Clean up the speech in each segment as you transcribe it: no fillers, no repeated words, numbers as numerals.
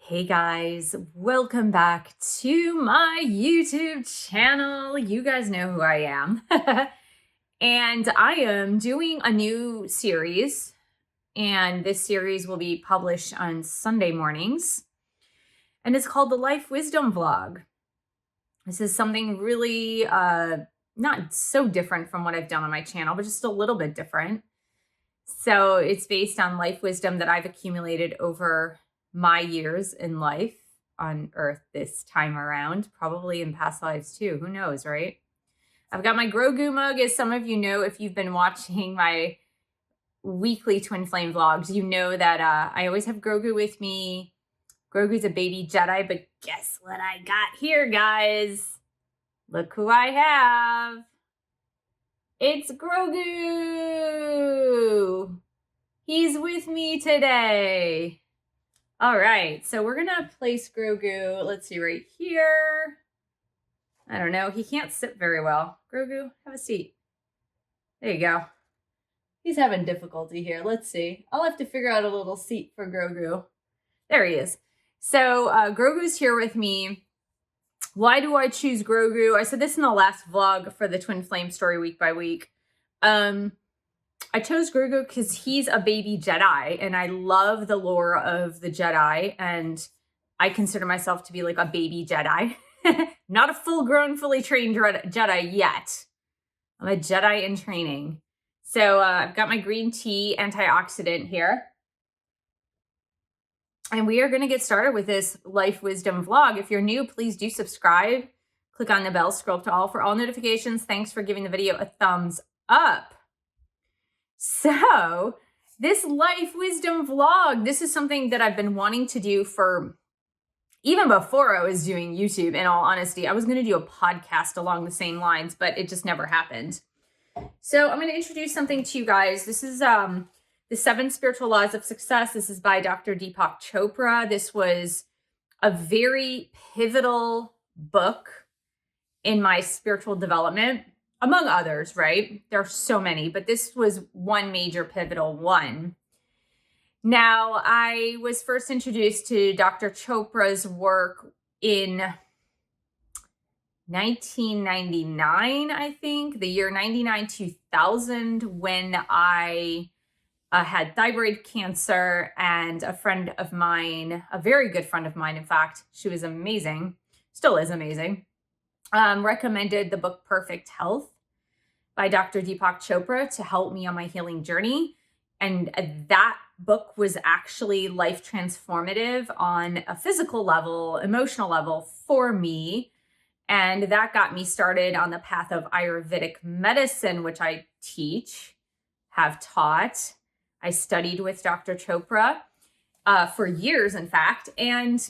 Hey guys, welcome back to my YouTube channel. You guys know who I am. And I am doing a new series, and this series will be published on Sunday mornings. And it's called the Life Wisdom Vlog. This is something really not so different from what I've done on my channel, but just a little bit different. So it's based on life wisdom that I've accumulated over my years in life on earth this time around, probably in past lives too. Who knows, right? I've got my Grogu mug, as some of you know if you've been watching my weekly Twin Flame vlogs. You know that I always have Grogu with me. Grogu's a baby Jedi, but guess what I got here, guys? Look who I have. It's Grogu. He's with me today. All right, so we're gonna place Grogu, let's see, right here. I don't know, he can't sit very well. Grogu, have a seat. There you go. He's having difficulty here, let's see. I'll have to figure out a little seat for Grogu. There he is. So Grogu's here with me. Why do I choose Grogu? I said this in the last vlog for the Twin Flame story week by week. I chose Grogu because he's a baby Jedi, and I love the lore of the Jedi, and I consider myself to be like a baby Jedi. Not a full-grown, fully trained Jedi yet. I'm a Jedi in training. So I've got my green tea antioxidant here. And we are going to get started with this Life Wisdom vlog. If you're new, please do subscribe. Click on the bell, scroll up to all for all notifications. Thanks for giving the video a thumbs up. So this Life Wisdom vlog, this is something that I've been wanting to do for even before I was doing YouTube, in all honesty. I was going to do a podcast along the same lines, but it just never happened. So I'm going to introduce something to you guys. This is The 7 Spiritual Laws of Success. This is by Dr. Deepak Chopra. This was a very pivotal book in my spiritual development, among others, right? There are so many, but this was one major pivotal one. Now, I was first introduced to Dr. Chopra's work in 1999, I think, the year 99-2000, when I had thyroid cancer, and a friend of mine, a very good friend of mine, in fact, she was amazing, still is amazing, recommended the book Perfect Health by Dr. Deepak Chopra to help me on my healing journey. And that book was actually life transformative on a physical level, emotional level for me. And that got me started on the path of Ayurvedic medicine, which I teach, have taught. I studied with Dr. Chopra for years, in fact. And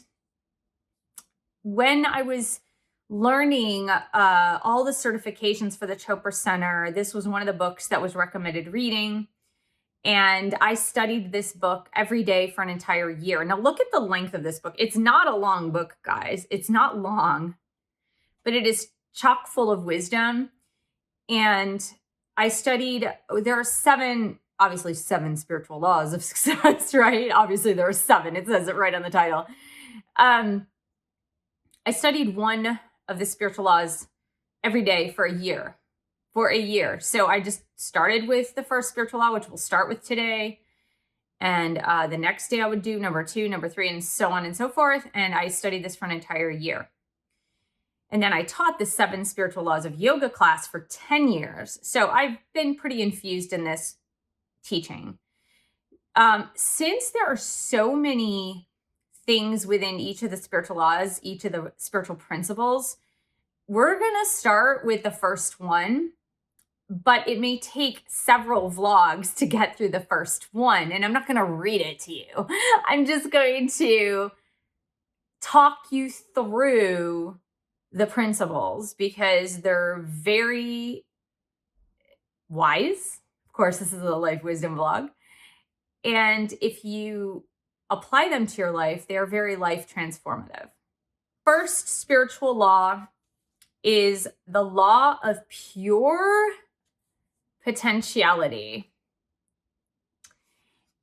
when I was learning all the certifications for the Chopra Center, this was one of the books that was recommended reading. And I studied this book every day for an entire year. Now look at the length of this book. It's not a long book, guys. It's not long, but it is chock full of wisdom. And I studied, there are obviously seven spiritual laws of success, right? Obviously there are 7. It says it right on the title. I studied one of the spiritual laws every day for a year. So I just started with the first spiritual law, which we'll start with today. And the next day I would do number 2, number 3, and so on and so forth. And I studied this for an entire year. And then I taught the 7 spiritual laws of yoga class for 10 years. So I've been pretty infused in this teaching. Since there are so many things within each of the spiritual laws, each of the spiritual principles, we're going to start with the first one, but it may take several vlogs to get through the first one. And I'm not going to read it to you. I'm just going to talk you through the principles because they're very wise. Of course, this is a life wisdom vlog. And if you apply them to your life, they are very life transformative. First spiritual law is the law of pure potentiality.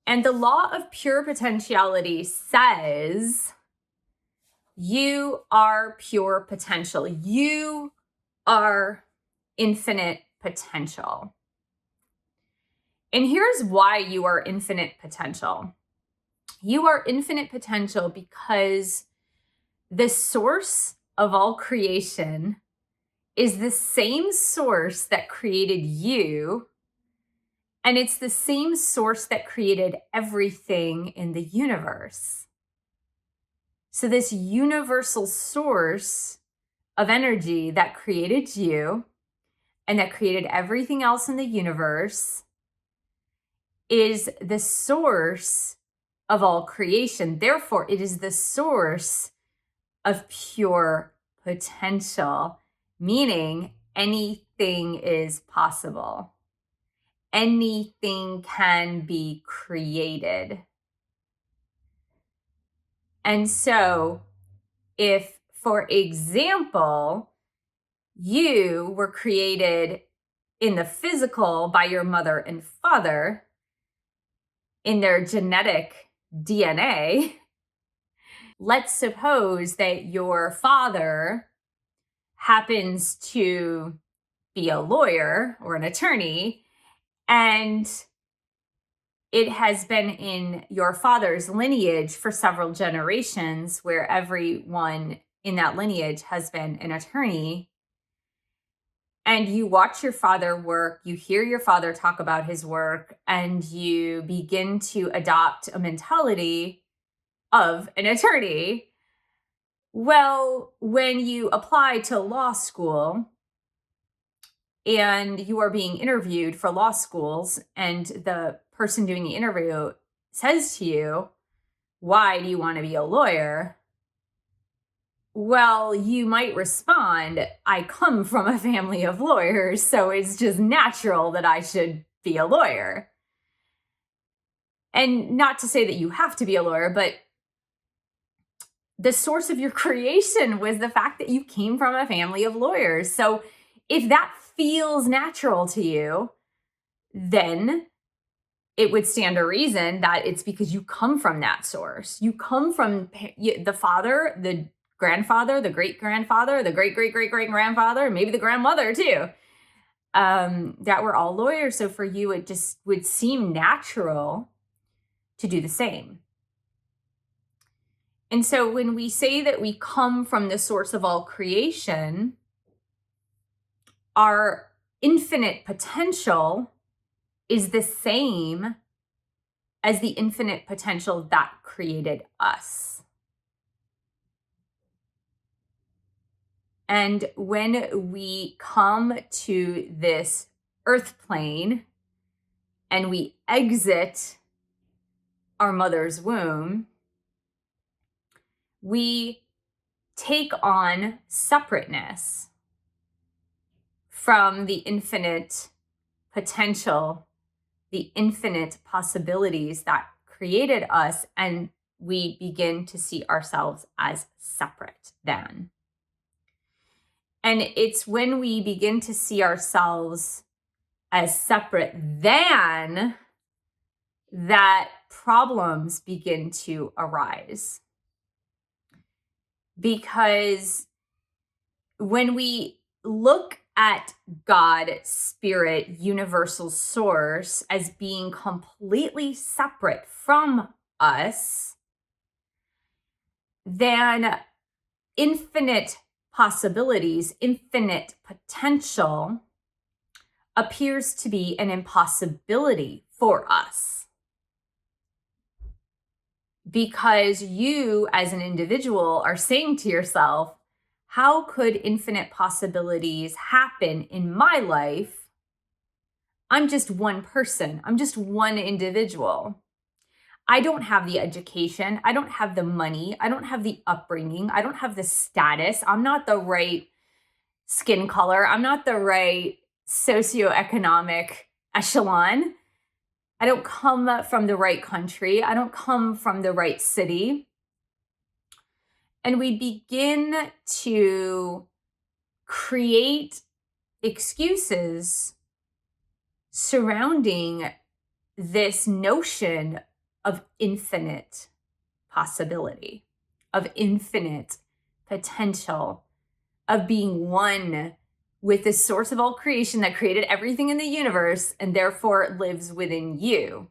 And the law of pure potentiality says You are pure potential. You are infinite potential. And here's why you are infinite potential. You are infinite potential because the source of all creation is the same source that created you, and it's the same source that created everything in the universe. So, this universal source of energy that created you and that created everything else in the universe is the source of all creation. Therefore, it is the source of pure potential, meaning anything is possible. Anything can be created. And so, if, for example, you were created in the physical by your mother and father in their genetic DNA, let's suppose that your father happens to be a lawyer or an attorney, and it has been in your father's lineage for several generations where everyone in that lineage has been an attorney. And you watch your father work, you hear your father talk about his work, and you begin to adopt a mentality of an attorney. Well, when you apply to law school and you are being interviewed for law schools, and the person doing the interview says to you, "Why do you want to be a lawyer?" Well, you might respond, "I come from a family of lawyers, so it's just natural that I should be a lawyer." And not to say that you have to be a lawyer, but the source of your creation was the fact that you came from a family of lawyers. So if that feels natural to you, then it would stand to reason that it's because you come from that source. You come from the father, the grandfather, the great-grandfather, the great-great-great-great-grandfather, maybe the grandmother too, that were all lawyers. So for you, it just would seem natural to do the same. And so when we say that we come from the source of all creation, our infinite potential is the same as the infinite potential that created us. And when we come to this earth plane and we exit our mother's womb, we take on separateness from the infinite potential, the infinite possibilities that created us, and we begin to see ourselves as separate then. And it's when we begin to see ourselves as separate then that problems begin to arise. Because when we look at God, spirit, universal source as being completely separate from us, then infinite possibilities, infinite potential appears to be an impossibility for us. Because you as an individual are saying to yourself, how could infinite possibilities happen in my life? I'm just one person. I'm just one individual. I don't have the education. I don't have the money. I don't have the upbringing. I don't have the status. I'm not the right skin color. I'm not the right socioeconomic echelon. I don't come from the right country. I don't come from the right city. And we begin to create excuses surrounding this notion of infinite possibility. of infinite potential, of being one with the source of all creation that created everything in the universe and therefore lives within you.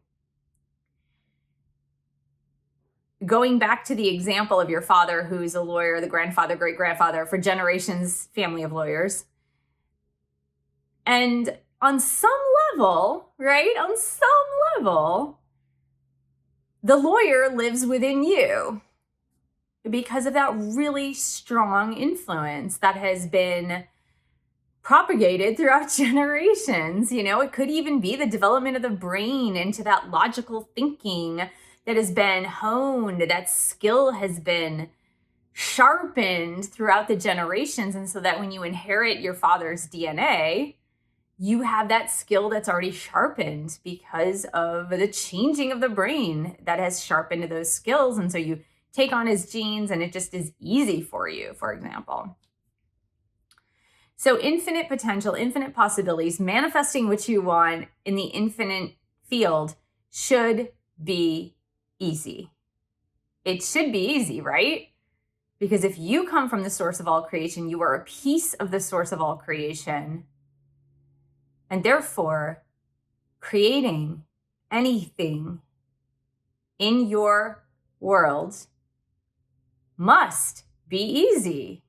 Going back to the example of your father, who's a lawyer, the grandfather, great-grandfather, for generations, family of lawyers. And on some level, right? On some level, the lawyer lives within you because of that really strong influence that has been propagated throughout generations. You know, it could even be the development of the brain into that logical thinking that has been honed, that skill has been sharpened throughout the generations. And so that when you inherit your father's DNA, you have that skill that's already sharpened because of the changing of the brain that has sharpened those skills. And so you take on his genes and it just is easy for you, for example. So infinite potential, infinite possibilities, manifesting what you want in the infinite field should be easy. It should be easy, right? Because if you come from the source of all creation, you are a piece of the source of all creation. And therefore, creating anything in your world must be easy,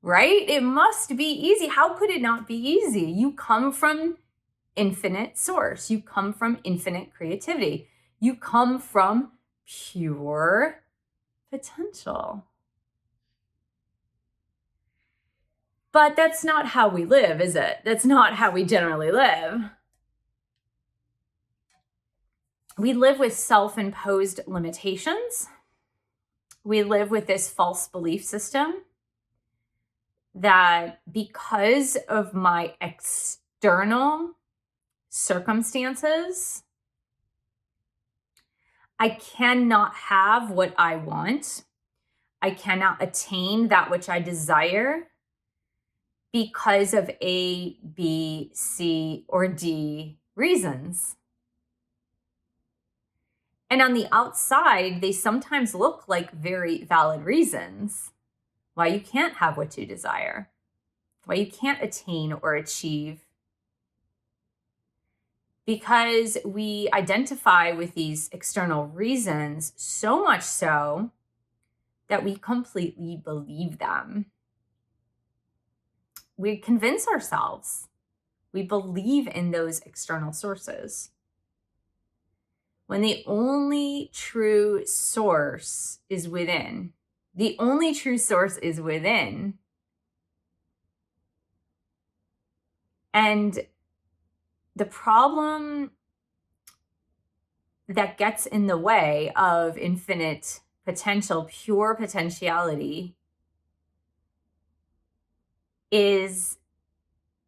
right? It must be easy. How could it not be easy? You come from infinite source. You come from infinite creativity. You come from pure potential. But that's not how we live, is it? That's not how we generally live. We live with self-imposed limitations. We live with this false belief system that because of my external circumstances, I cannot have what I want. I cannot attain that which I desire because of A, B, C, or D reasons. And on the outside, they sometimes look like very valid reasons why you can't have what you desire, why you can't attain or achieve. Because we identify with these external reasons so much so that we completely believe them. We convince ourselves. We believe in those external sources. When the only true source is within. The only true source is within. And the problem that gets in the way of infinite potential, pure potentiality, is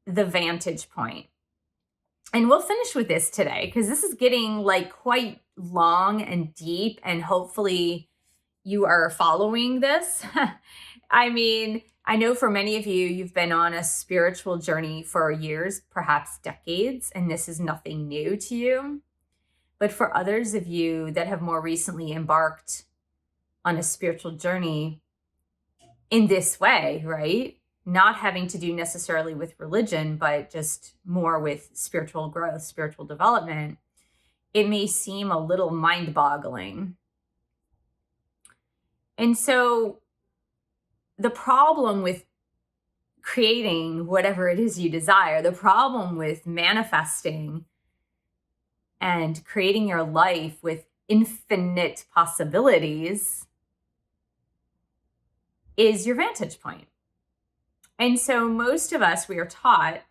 the vantage point. And we'll finish with this today because this is getting like quite long and deep, and hopefully you are following this. I mean, I know for many of you, you've been on a spiritual journey for years, perhaps decades, and this is nothing new to you. But for others of you that have more recently embarked on a spiritual journey in this way, right? Not having to do necessarily with religion, but just more with spiritual growth, spiritual development, it may seem a little mind-boggling. And so the problem with creating whatever it is you desire, the problem with manifesting and creating your life with infinite possibilities is your vantage point. And so most of us, we are taught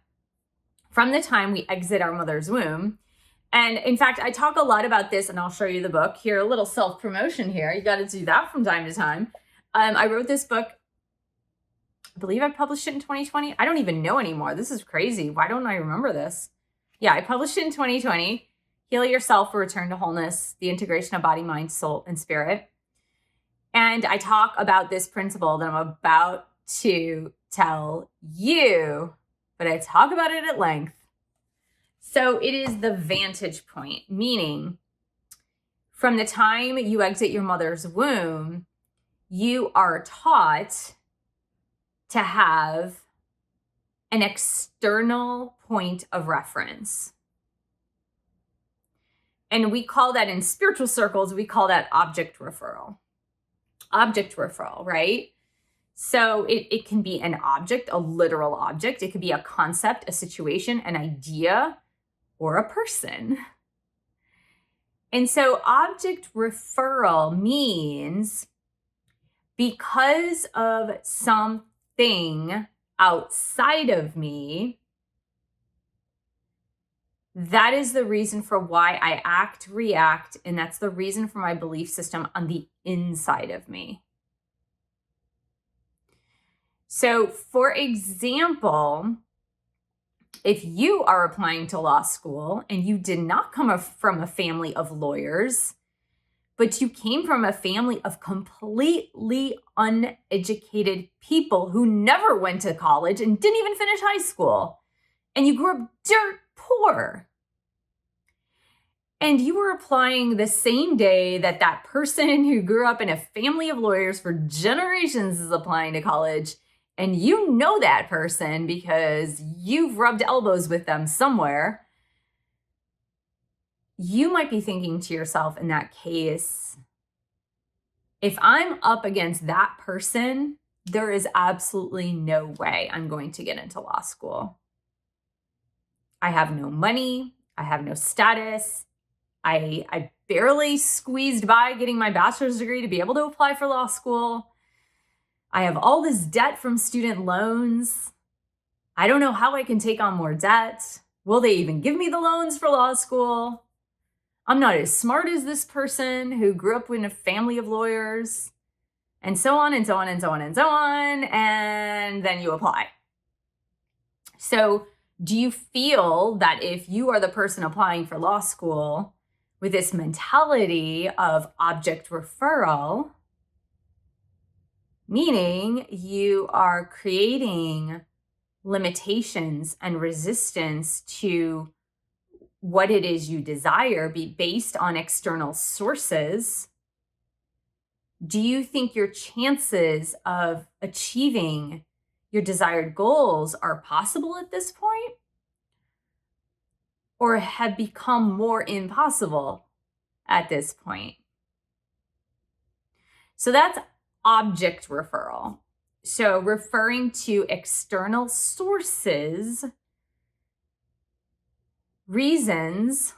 from the time we exit our mother's womb. And in fact, I talk a lot about this, and I'll show you the book here, a little self-promotion here. You got to do that from time to time. I wrote this book, I believe I published it in 2020. I don't even know anymore. This is crazy. Why don't I remember this? Yeah, I published it in 2020. Heal Yourself for Return to Wholeness, the integration of body, mind, soul, and spirit. And I talk about this principle that I'm about to tell you, but I talk about it at length. So it is the vantage point, meaning from the time you exit your mother's womb, you are taught to have an external point of reference. And we call that, in spiritual circles, we call that object referral. Object referral, right? So it can be an object, a literal object. It could be a concept, a situation, an idea, or a person. And so object referral means because of something outside of me, that is the reason for why I act, react, and that's the reason for my belief system on the inside of me. So, for example, if you are applying to law school and you did not come from a family of lawyers, but you came from a family of completely uneducated people who never went to college and didn't even finish high school, and you grew up dirt poor, and you were applying the same day that that person who grew up in a family of lawyers for generations is applying to college, and you know that person because you've rubbed elbows with them somewhere, you might be thinking to yourself in that case, if I'm up against that person, there is absolutely no way I'm going to get into law school. I have no money. I have no status. I barely squeezed by getting my bachelor's degree to be able to apply for law school. I have all this debt from student loans. I don't know how I can take on more debt. Will they even give me the loans for law school? I'm not as smart as this person who grew up in a family of lawyers, and so on and so on and so on and so on. And then you apply. So do you feel that if you are the person applying for law school with this mentality of object referral, meaning you are creating limitations and resistance to what it is you desire be based on external sources, do you think your chances of achieving your desired goals are possible at this point? Or have become more impossible at this point? So that's object referral. So referring to external sources, reasons,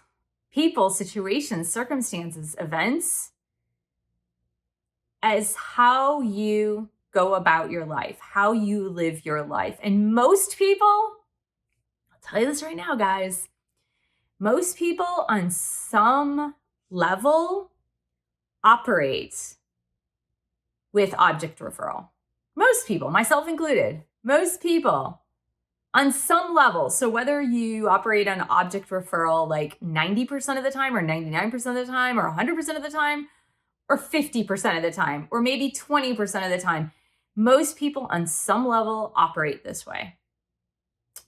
people, situations, circumstances, events, as how you go about your life, how you live your life. And most people, I'll tell you this right now, guys, most people on some level operate with object referral. Most people, myself included, most people on some level. So whether you operate on object referral like 90% of the time or 99% of the time or 100% of the time or 50% of the time or maybe 20% of the time, most people on some level operate this way.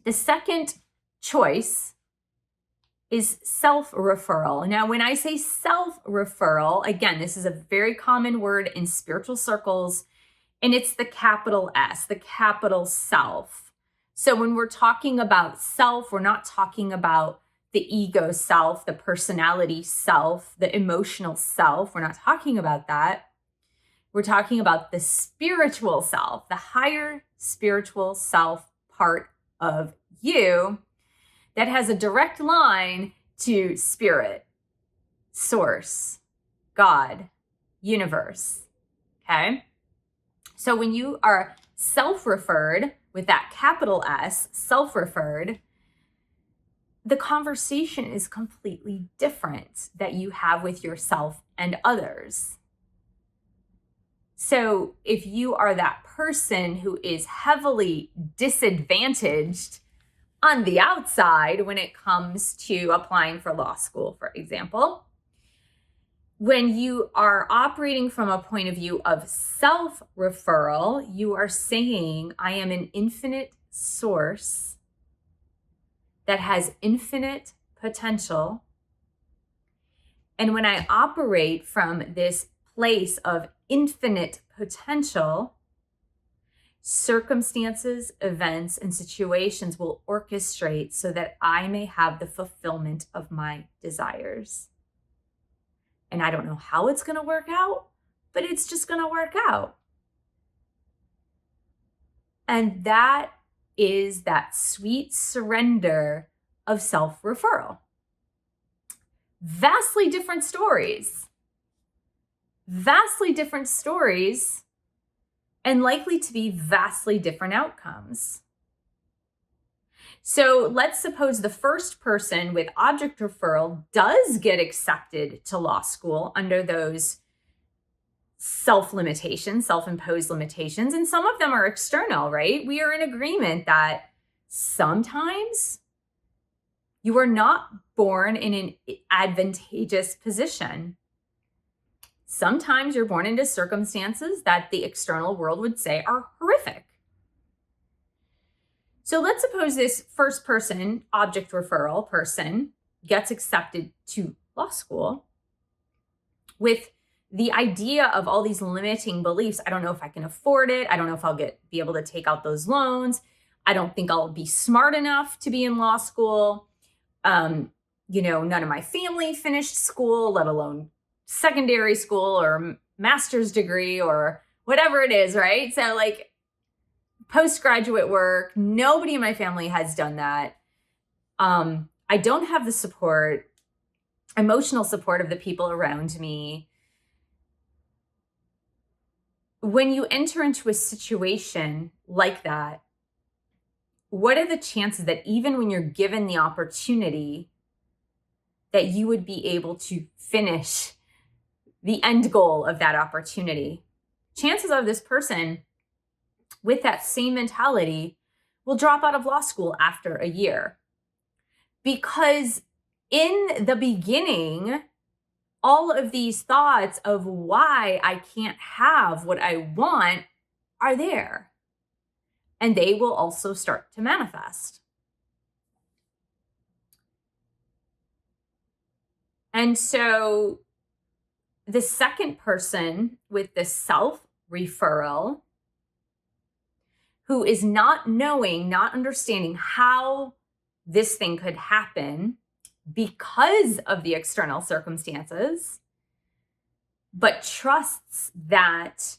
The second choice is self-referral. Now, when I say self-referral, again, this is a very common word in spiritual circles, and it's the capital S, the capital self. So when we're talking about self, we're not talking about the ego self, the personality self, the emotional self. We're not talking about that. We're talking about the spiritual self, the higher spiritual self part of you that has a direct line to spirit, source, God, universe, okay? So when you are self-referred with that capital S, self-referred, the conversation is completely different that you have with yourself and others. So if you are that person who is heavily disadvantaged on the outside when it comes to applying for law school, for example, when you are operating from a point of view of self-referral, you are saying, I am an infinite source that has infinite potential. And when I operate from this place of infinite potential, circumstances, events, and situations will orchestrate so that I may have the fulfillment of my desires. And I don't know how it's going to work out, but it's just going to work out. And that is that sweet surrender of self-referral. Vastly different stories. Vastly different stories, and likely to be vastly different outcomes. So let's suppose the first person with object referral does get accepted to law school under those self-limitations, self-imposed limitations, and some of them are external, right? We are in agreement that sometimes you are not born in an advantageous position. Sometimes you're born into circumstances that the external world would say are horrific. So let's suppose this first person, object referral person, gets accepted to law school with the idea of all these limiting beliefs. I don't know if I can afford it. I don't know if I'll be able to take out those loans. I don't think I'll be smart enough to be in law school. None of my family finished school, let alone secondary school or master's degree or whatever it is, right? So like postgraduate work, nobody in my family has done that. I don't have the support, emotional support of the people around me. When you enter into a situation like that, what are the chances that even when you're given the opportunity that you would be able to finish the end goal of that opportunity? Chances of this person with that same mentality will drop out of law school after a year. Because in the beginning, all of these thoughts of why I can't have what I want are there. And they will also start to manifest. And so the second person with the self-referral, who is not knowing, not understanding how this thing could happen because of the external circumstances, but trusts that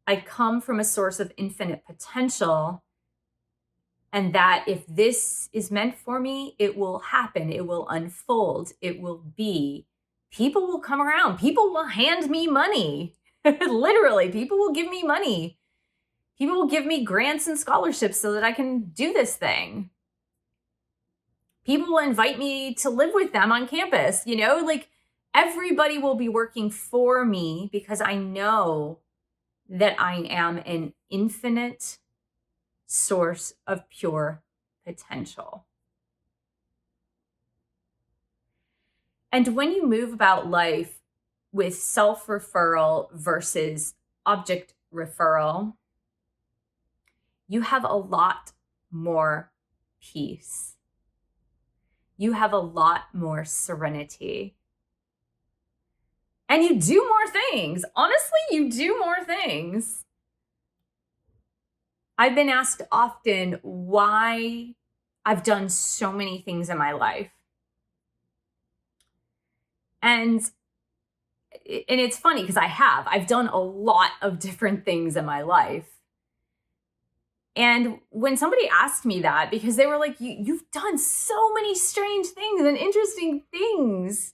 I come from a source of infinite potential, and that if this is meant for me, it will happen, it will unfold, it will be. People will come around, people will hand me money. Literally, people will give me money. People will give me grants and scholarships so that I can do this thing. People will invite me to live with them on campus. Everybody will be working for me because I know that I am an infinite source of pure potential. And when you move about life with self-referral versus object referral, you have a lot more peace. You have a lot more serenity. And you do more things. Honestly, you do more things. I've been asked often why I've done so many things in my life. And it's funny because I've done a lot of different things in my life. And when somebody asked me that, because they were like, you've done so many strange things and interesting things.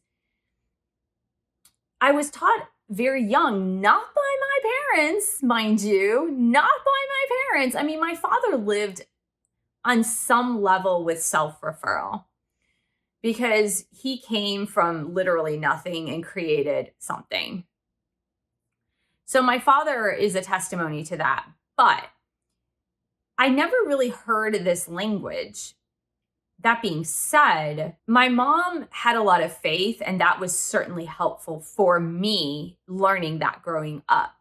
I was taught very young, not by my parents, mind you, not by my parents. I mean, my father lived on some level with self-referral because he came from literally nothing and created something. So my father is a testimony to that. But I never really heard this language. That being said, my mom had a lot of faith, and that was certainly helpful for me learning that growing up.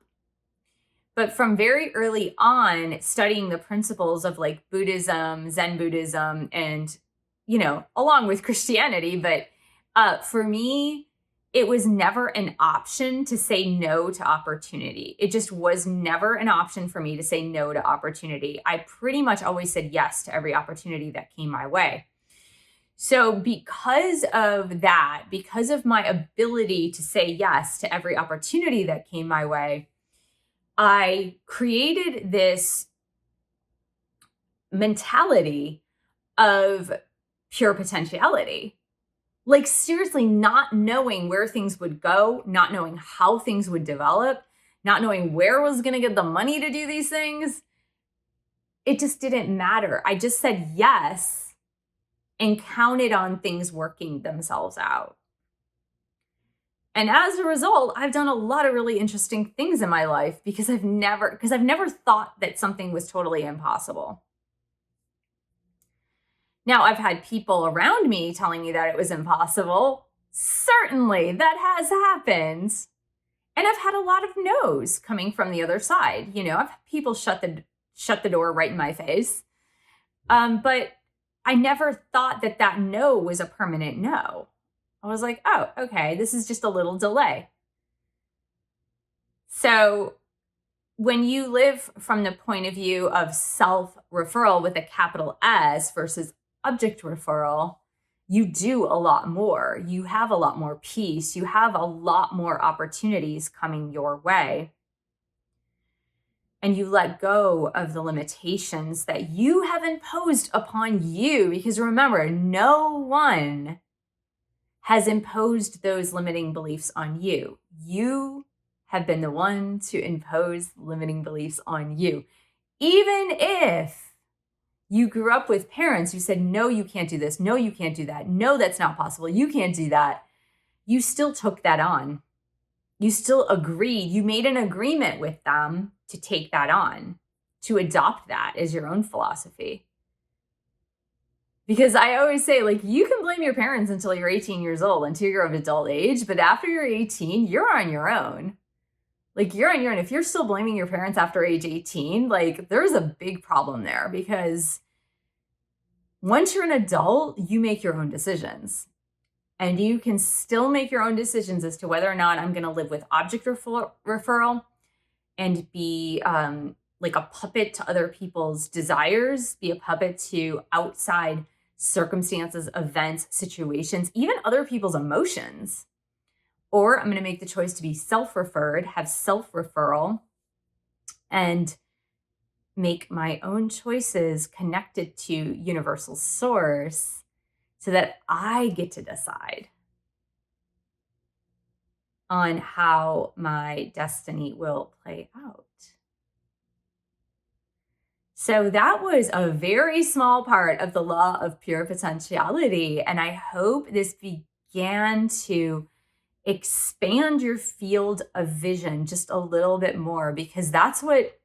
But from very early on, studying the principles of like Buddhism, Zen Buddhism, and, along with Christianity, but for me, it was never an option to say no to opportunity. It just was never an option for me to say no to opportunity. I pretty much always said yes to every opportunity that came my way. So because of that, because of my ability to say yes to every opportunity that came my way, I created this mentality of pure potentiality. Like seriously, not knowing where things would go, not knowing how things would develop, not knowing where I was going to get the money to do these things. It just didn't matter. I just said yes and counted on things working themselves out. And as a result, I've done a lot of really interesting things in my life because I've never thought that something was totally impossible. Now, I've had people around me telling me that it was impossible. Certainly, that has happened. And I've had a lot of no's coming from the other side. I've had people shut the door right in my face. But I never thought that no was a permanent no. I was like, oh, okay, this is just a little delay. So when you live from the point of view of self-referral with a capital S versus object referral, you do a lot more. You have a lot more peace. You have a lot more opportunities coming your way. And you let go of the limitations that you have imposed upon you. Because remember, no one has imposed those limiting beliefs on you. You have been the one to impose limiting beliefs on you. Even if you grew up with parents who said, no, you can't do this. No, you can't do that. No, that's not possible. You can't do that. You still took that on. You still agreed. You made an agreement with them to take that on, to adopt that as your own philosophy. Because I always say, you can blame your parents until you're 18 years old, until you're of adult age. But after you're 18, you're on your own. You're on your own. If you're still blaming your parents after age 18, there's a big problem there, because once you're an adult, you make your own decisions. And you can still make your own decisions as to whether or not I'm going to live with object referral and be like a puppet to other people's desires, be a puppet to outside circumstances, events, situations, even other people's emotions. Or I'm going to make the choice to be self-referred, have self-referral, and make my own choices connected to universal source so that I get to decide on how my destiny will play out. So that was a very small part of the law of pure potentiality. And I hope this began to expand your field of vision just a little bit more, because that's what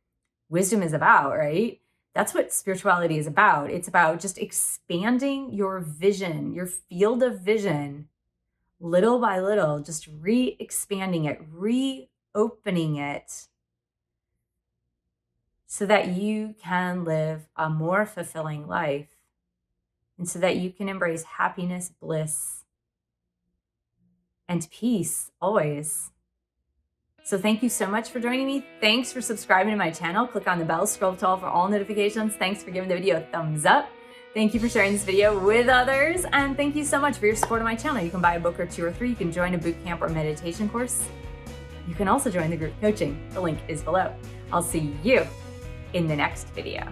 wisdom is about, right? That's what spirituality is about. It's about just expanding your vision, your field of vision, little by little, just re-expanding it, reopening it, so that you can live a more fulfilling life, and so that you can embrace happiness, bliss, and peace always. So thank you so much for joining me. Thanks for subscribing to my channel. Click on the bell, scroll to all for all notifications. Thanks for giving the video a thumbs up. Thank you for sharing this video with others. And thank you so much for your support of my channel. You can buy a book or 2 or 3. You can join a boot camp or meditation course. You can also join the group coaching. The link is below. I'll see you in the next video.